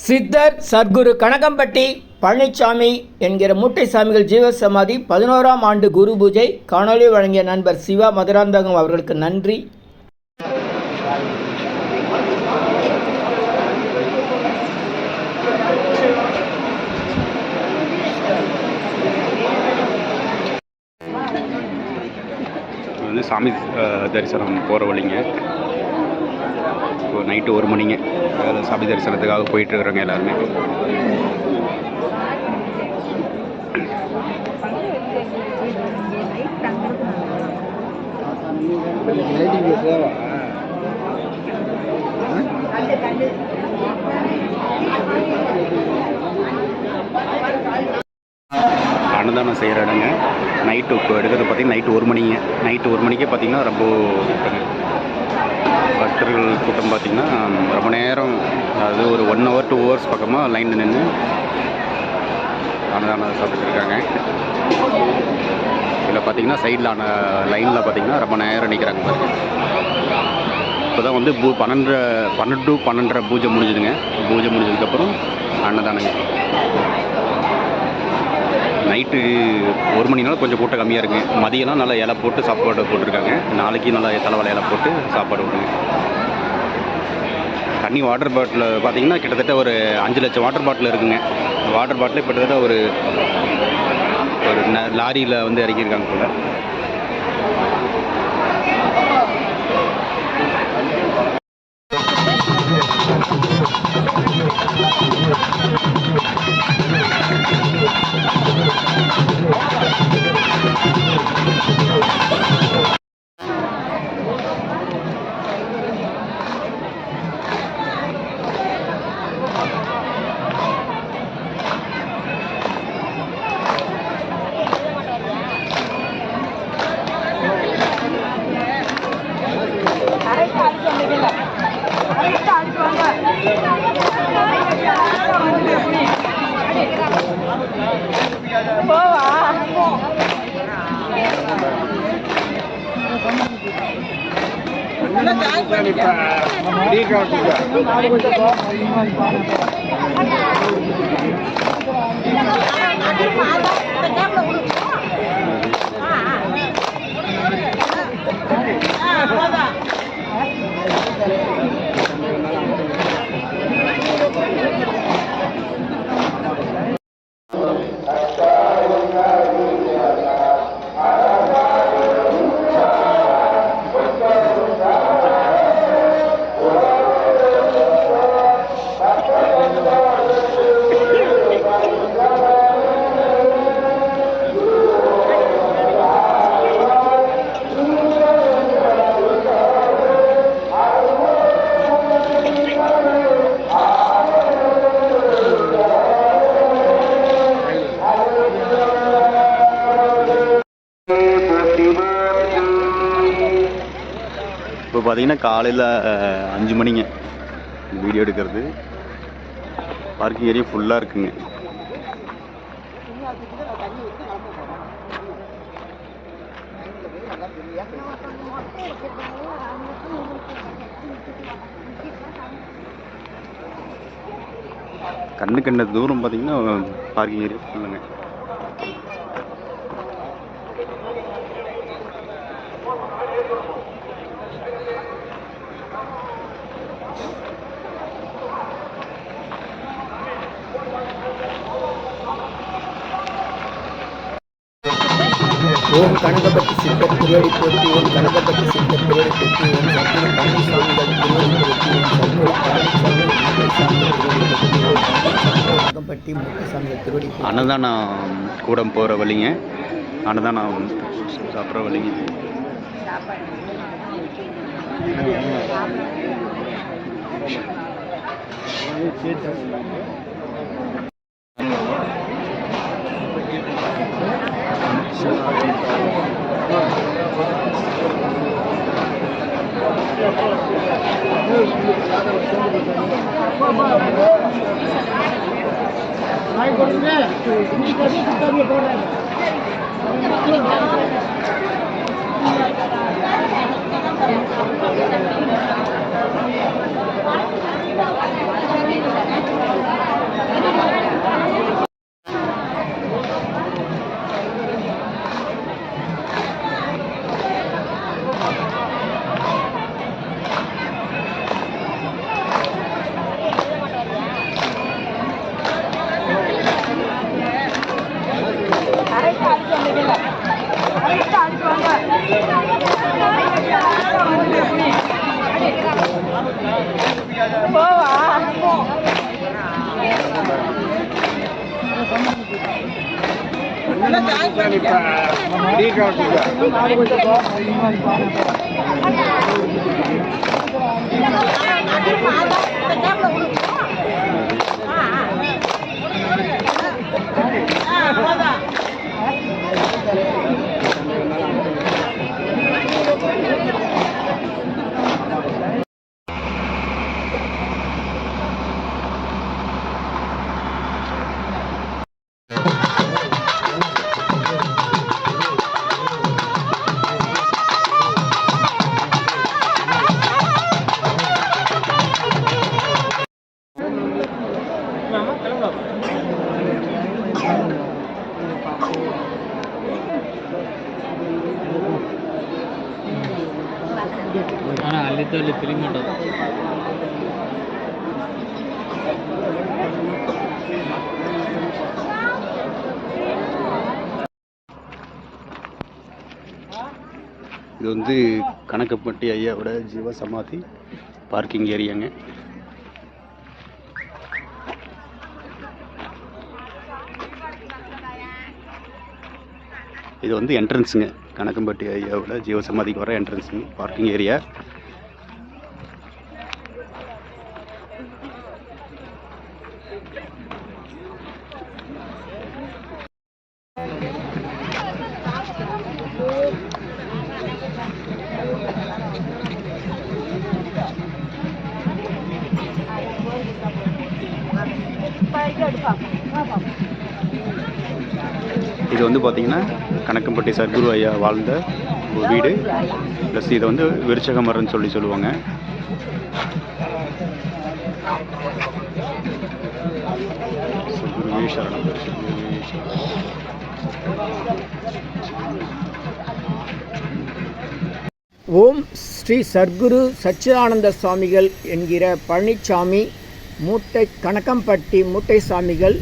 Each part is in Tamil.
சித்தர் சர்க்குரு கனகம்பட்டி பழனிசாமி என்கிற மூட்டை சாமிகள் ஜீவசமாதி 11ஆம் ஆண்டு குரு பூஜை காணொலி வழங்கிய நண்பர் சிவா மதுராந்தகம் அவர்களுக்கு நன்றி. சாமி தரிசனம் போகிற வழிங்க. இப்போ நைட்டு 1 மணிங்க. சாமி தரிசனத்துக்காக போயிட்டுருக்குறோங்க எல்லாருமே. அன்னதானம் செய்கிற இடங்க. நைட்டு இப்போ எடுக்கிறது பார்த்திங்கன்னா நைட்டு 1 மணிங்க. நைட்டு 1 மணிக்கே பார்த்திங்கன்னா ரொம்ப பக்தர்கள் கூட்டம் பார்த்திங்கன்னா ரொம்ப நேரம், அதாவது ஒரு 1 hour 2 hours பக்கமாக லைனில் நின்று அன்னதானம் சாப்பிட்டுருக்காங்க. இதில் பார்த்திங்கன்னா சைடில் லைனில் பார்த்திங்கன்னா ரொம்ப நேரம் நிற்கிறாங்க பாருங்க. இப்போ தான் வந்து 12 to 12:30 பூஜை முடிஞ்சுதுங்க. பூஜை முடிஞ்சதுக்கப்புறம் அன்னதானங்க. நைட்டு 1 மணினால கொஞ்சம் கூட்டம் கம்மியாக இருக்குங்க. மதியம்லாம் நல்லா இலை போட்டு சாப்பாடு போட்டிருக்காங்க. நாளைக்கு நல்லா தலைவலை இலை போட்டு சாப்பாடு விடுங்க. தண்ணி வாட்டர் பாட்டில் பார்த்திங்கன்னா கிட்டத்தட்ட ஒரு 5 லட்சம் வாட்டர் பாட்டில் இருக்குங்க. வாட்டர் பாட்டில் கிட்டத்தட்ட ஒரு லாரியில் வந்து இறக்கியிருக்காங்க போல. இப்போ பார்த்தீங்கன்னா காலையில் 5 மணிங்க. வீடியோ எடுக்கிறது. பார்க்கிங் ஏரியா ஃபுல்லாக இருக்குங்க. கண்ணு தூரம் பார்த்தீங்கன்னா பார்க்கிங் ஏரியா ஃபுல்லுங்க. ஓம் கனகம்பட்டி சித்தர் திருவடி போற்றி. ஓம் கனகம்பட்டி சித்தர் திருவடி போற்றி. ஓம் சர்க்குரு பழனிசாமிகள் திருவடி போற்றி. ஓம் சர்க்குரு பழனிசாமி கனகம்பட்டி மூட்டை சாமிகள் திருவடி. அன்னதானம் கூடம் போகிற வழிங்க. அன்னதானம் சாப்பிட்ற வழிங்க. Thank you. ஆனால் அள்ளித்தோ இல்லை தெரிய மாட்டோம். இது வந்து கணக்கப்பட்டி ஐயாவோட ஜீவ சமாதி பார்க்கிங் ஏரியாங்க. இது வந்து என்ட்ரன்ஸுங்க, கணக்கம்பட்டி ஐயாவோட ஜீவ சமாதிக்கு வர என்ட்ரன்ஸுங்க, பார்க்கிங் ஏரியா. இது வந்து பார்த்தீங்கன்னா கணக்கம்பட்டி சத்குரு ஐயா வாழ்ந்த ஒரு வீடு, ப்ளஸ் இதை வந்து விருச்சக மரம்னு சொல்லுவாங்க. சத்குருவே சரணம். ஓம் ஸ்ரீ சத்குரு சச்சிதானந்த சுவாமிகள் என்கிற பழனிசாமி கணக்கம்பட்டி மூட்டை சாமிகள்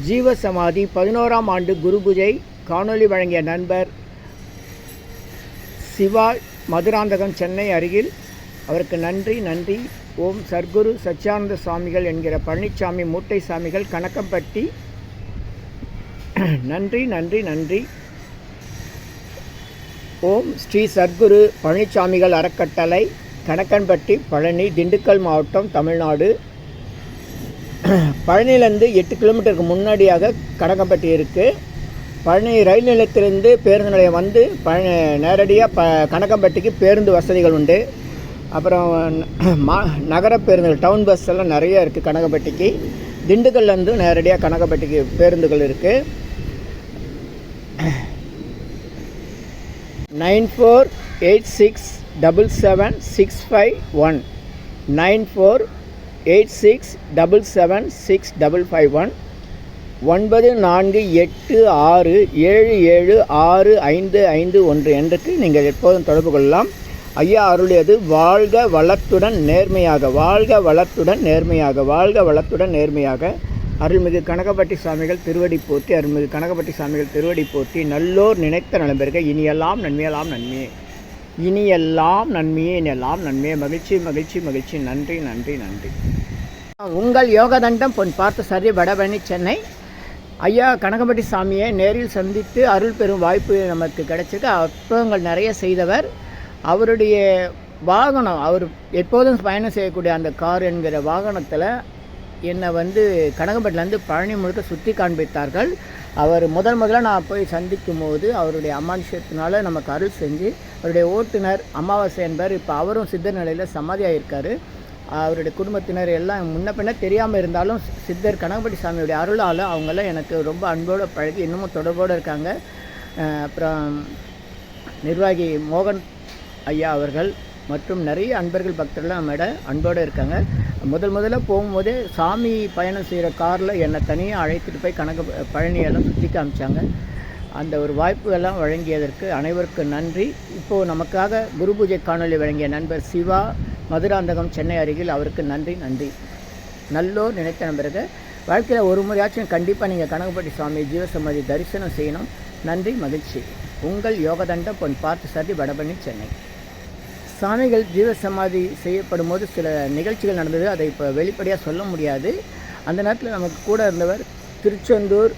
ஜீவசமாதி 11ஆம் ஆண்டு குரு பூஜை காணொளி வழங்கிய நண்பர் சிவா, மதுராந்தகம், சென்னை அருகில். அவருக்கு நன்றி நன்றி. ஓம் சத்குரு சச்சிதானந்த சுவாமிகள் என்கிற பழனிசாமி மூட்டை சாமிகள் கணக்கம்பட்டி. நன்றி நன்றி நன்றி. ஓம் ஸ்ரீ சத்குரு பழனிசாமிகள் அறக்கட்டளை, கணக்கன்பட்டி, பழனி, திண்டுக்கல் மாவட்டம், தமிழ்நாடு. பழனியிலேருந்து 8 கிலோமீட்டருக்கு முன்னாடியாக கணக்கம்பட்டி இருக்குது. பழனி ரயில் நிலையத்திலிருந்து பேருந்து நிலையம் வந்து நேரடியாக கணக்கம்பட்டிக்கு பேருந்து வசதிகள் உண்டு. அப்புறம் நகர பேருந்துகள், டவுன் பஸ் எல்லாம் நிறைய இருக்குது கணக்கம்பட்டிக்கு. திண்டுக்கல்லேருந்து நேரடியாக கணக்கம்பட்டிக்கு பேருந்துகள் இருக்குது. 9486776551 9486776551 9486776551 என்றுக்கு நீங்கள் எப்போதும் தொடர்பு கொள்ளலாம். ஐயா அருளியது வாழ்க வளத்துடன் நேர்மையாக, வாழ்க வளத்துடன் நேர்மையாக, வாழ்க வளத்துடன் நேர்மையாக. அருள்மிகு கணக்கம்பட்டி சாமிகள் திருவடி போற்றி, அருள்மிகு கணக்கம்பட்டி சாமிகள் திருவடி போற்றி. நல்லோர் நினைத்த நலம்பெருக, இனியெல்லாம் நன்மையெல்லாம் நன்மையே, இனியெல்லாம் நன்மையே, இனியெல்லாம் நன்மையே. மகிழ்ச்சி மகிழ்ச்சி மகிழ்ச்சி. நன்றி நன்றி நன்றி. உங்கள் யோகதண்டம் பொன் பார்த்த சரி, வடபழனி, சென்னை. ஐயா கணக்கம்பட்டி சாமியை நேரில் சந்தித்து அருள் பெறும் வாய்ப்பு நமக்கு கிடைச்சது. அற்புதங்கள் நிறைய செய்தவர். அவருடைய வாகனம், அவர் எப்போதும் பயணம் செய்யக்கூடிய அந்த கார் என்கிற வாகனத்தில் என்னை வந்து கணக்கம்பட்டிலேருந்து பழனி முழுக்க சுற்றி காண்பித்தார்கள். அவர் முதல்ல நான் போய் சந்திக்கும் போது அவருடைய அமானுஷத்தினால நமக்கு அருள் செஞ்சு, அவருடைய ஓட்டுநர் அமாவாசை என்பவர் இப்போ அவரும் சித்தர் நிலையில் சமாதியாக இருக்கார். அவருடைய குடும்பத்தினர் எல்லாம் முன்ன பின்ன தெரியாமல் இருந்தாலும் சித்தர் கணக்கம்பட்டி சாமியுடைய அருளால் அவங்களாம் எனக்கு ரொம்ப அன்போடு பழகி இன்னமும் தொடர்போடு இருக்காங்க. அப்புறம் நிர்வாகி மோகன் ஐயா அவர்கள் மற்றும் நிறைய அன்பர்கள் பக்தர்கள் நம்மிட அன்போடு இருக்காங்க. முதல்ல போகும்போதே சாமி பயணம் செய்கிற காரில் என்னை தனியாக அழைத்துட்டு போய் பழனியெல்லாம் சுற்றி காமிச்சாங்க. அந்த ஒரு வாய்ப்புகள்லாம் வழங்கியதற்கு அனைவருக்கும் நன்றி. இப்போது நமக்காக குரு பூஜை காணொலி வழங்கிய நண்பர் சிவா, மதுராந்தகம், சென்னை அருகில், அவருக்கு நன்றி நன்றி. நல்லோர் நினைத்த நண்பர்கள் வாழ்க்கையில் ஒரு முறையாச்சும் கண்டிப்பாக நீங்கள் கணக்கம்பட்டி சுவாமி ஜீவசமாதி தரிசனம் செய்யணும். நன்றி மகிழ்ச்சி. உங்கள் யோகதண்டம் பொன் பார்த்து சரி, வடபழனி, சென்னை. சாமிகள் ஜீவசமாதி செய்யப்படும் போது சில நிகழ்ச்சிகள் நடந்தது. அதை இப்போ வெளிப்படையாக சொல்ல முடியாது. அந்த நேரத்தில் நமக்கு கூட இருந்தவர் திருச்செந்தூர்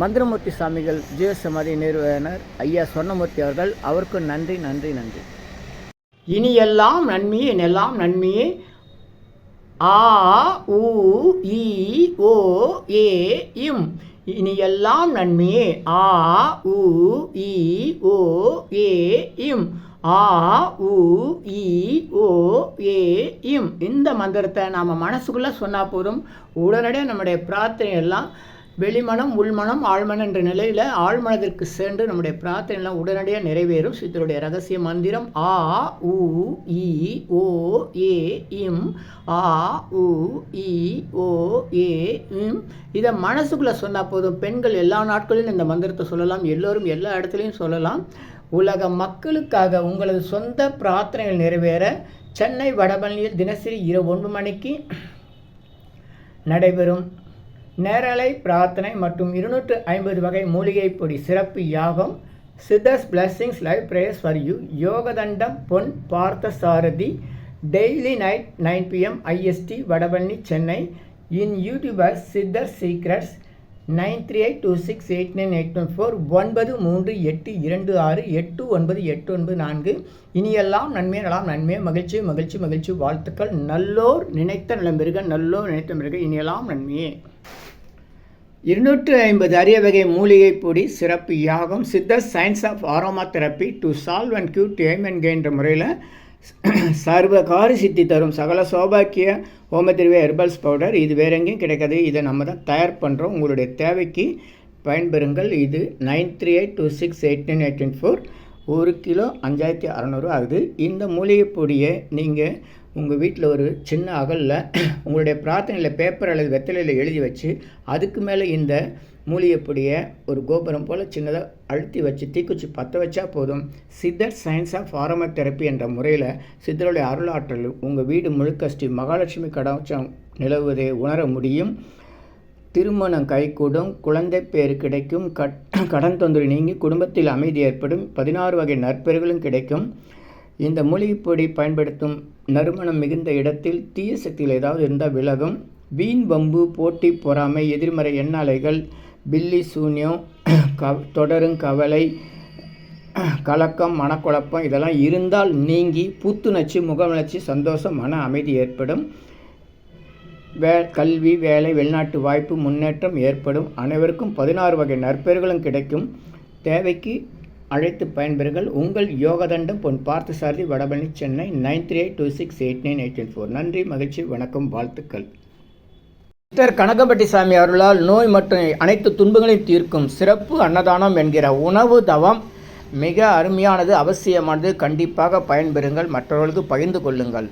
மந்திரமூர்த்தி சாமிகள் ஜீவசமாதி நிறுவனர் ஐயா சொர்ணமூர்த்தி அவர்கள், அவருக்கும் நன்றி நன்றி நன்றி. இனி எல்லாம் நன்மையே, என்னெல்லாம் நன்மையே. ஆ உ இ ஓ ஏ இம். இனி எல்லாம் நன்மையே. ஆ உ இ ஓ ஏ இம். ஆ உ இ ஓ ஏ இம். இந்த மந்திரத்தை நாம் மனசுக்குள்ளே சொன்னால் போதும், உடனடியாக நம்முடைய பிரார்த்தனை எல்லாம் வெளிமனம் உள்மனம் ஆழ்மனம் என்ற நிலையில் ஆழ்மனத்திற்கு சென்று நம்முடைய பிரார்த்தனை எல்லாம் உடனடியாக நிறைவேறும். சித்தருடைய ரகசிய மந்திரம் ஆ உ இ ஓ ஏ இம். ஆ உ இ ஓ ஏ இம். இதை மனசுக்குள்ளே சொன்னால் போதும். பெண்கள் எல்லா நாட்களிலும் இந்த மந்திரத்தை சொல்லலாம், எல்லோரும் எல்லா இடத்துலையும் சொல்லலாம். உலக மக்களுக்காக உங்களது சொந்த பிரார்த்தனைகள் நிறைவேற சென்னை வடபழனியில் தினசரி இரவு 9 மணிக்கு நடைபெறும் நேரலை பிரார்த்தனை மற்றும் 250 வகை மூலிகை பொடி சிறப்பு யாகம் Siddhars blessings live prayers for you. யோகதண்டம் Pon Partha Sarathi daily night 9 PM IST Vadapalani Chennai. In YouTubers Siddhar secrets 9382689814 938226898994. இனியெல்லாம் நன்மை நலாம் நன்மை மகிழ்ச்சி மகிழ்ச்சி மகிழ்ச்சி வாழ்த்துக்கள். நல்லோர் நினைத்த நலம் பெறுக, நல்லோர் நினைத்த பெறுக. இனியெல்லாம் நன்மையே. 250 அரிய வகை மூலிகை பொடி சிறப்பு யாகம் சித்தர் science of aroma therapy to solve and cure to aim and gain என்ற முறையில் சர்வகாரி சித்தி தரும் சகல சௌபாக்கிய ஹோமதிர்வே ஹெர்பல்ஸ் பவுடர். இது வேற எங்கேயும் கிடைக்காது, இதை நம்ம தான் தயார் பண்ணுறோம். உங்களுடைய தேவைக்கு பயன்பெறுங்கள். இது 9382689814. 1 கிலோ 5600 ஆகுது. இந்த மூலிகை பொடியை நீங்கள் உங்கள் வீட்டில் ஒரு சின்ன அகலில் உங்களுடைய பிரார்த்தனையில் பேப்பர் அல்லது வெத்தலையில் எழுதி வச்சு அதுக்கு மேலே இந்த மூலிகை பொடியை ஒரு கோபுரம் போல் சின்னதாக அழுத்தி வச்சு தீக்குச்சி பற்ற வச்சா போதும். சித்தர் சயின்ஸ் ஆஃப் ஆரோமா தெரப்பி என்ற முறையில் சித்தருடைய அருளாற்றல் உங்கள் வீடு முழுக்க ஸ்ரீ மகாலட்சுமி கடாட்சம் நிலவுவதை உணர முடியும். திருமணம் கைகூடும், குழந்தை பேர் கிடைக்கும், கடன் தொந்தரவு நீங்கி குடும்பத்தில் அமைதி ஏற்படும், 16 வகை நற்பெறுகளும் கிடைக்கும். இந்த மூலிகைப்பொடி பயன்படுத்தும் நறுமணம் மிகுந்த இடத்தில் தீய சக்திகள் ஏதாவது இருந்தால் விலகும். வீண் வம்பு போட்டி பொறாமை எதிர்மறை எண்ணாலைகள் பில்லி சூன்யம் தொடரும் கவலை கலக்கம் மனக்குழப்பம் இதெல்லாம் இருந்தால் நீங்கி புத்துணர்ச்சி முகவளர்ச்சி சந்தோஷம் மன அமைதி ஏற்படும். கல்வி வேலை வெளிநாட்டு வாய்ப்பு முன்னேற்றம் ஏற்படும். அனைவருக்கும் 16 வகை நற்பெறுகளும் கிடைக்கும். தேவைக்கு அழைத்து பயன்பெறுங்கள். உங்கள் யோகதண்டம் பொன் பார்த்த சாரதி வடபழனி சென்னை 9382689814. நன்றி மகிழ்ச்சி வணக்கம் வாழ்த்துக்கள். சித்தர் கனகம்பட்டி சாமி அருளால் நோய் மற்றும் அனைத்து துன்பங்களையும் தீர்க்கும் சிறப்பு அன்னதானம் என்கிற உணவு தவம் மிக அருமையானது, அவசியமானது. கண்டிப்பாக பயன்பெறுங்கள், மற்றவர்களுக்கு பகிர்ந்து கொள்ளுங்கள்.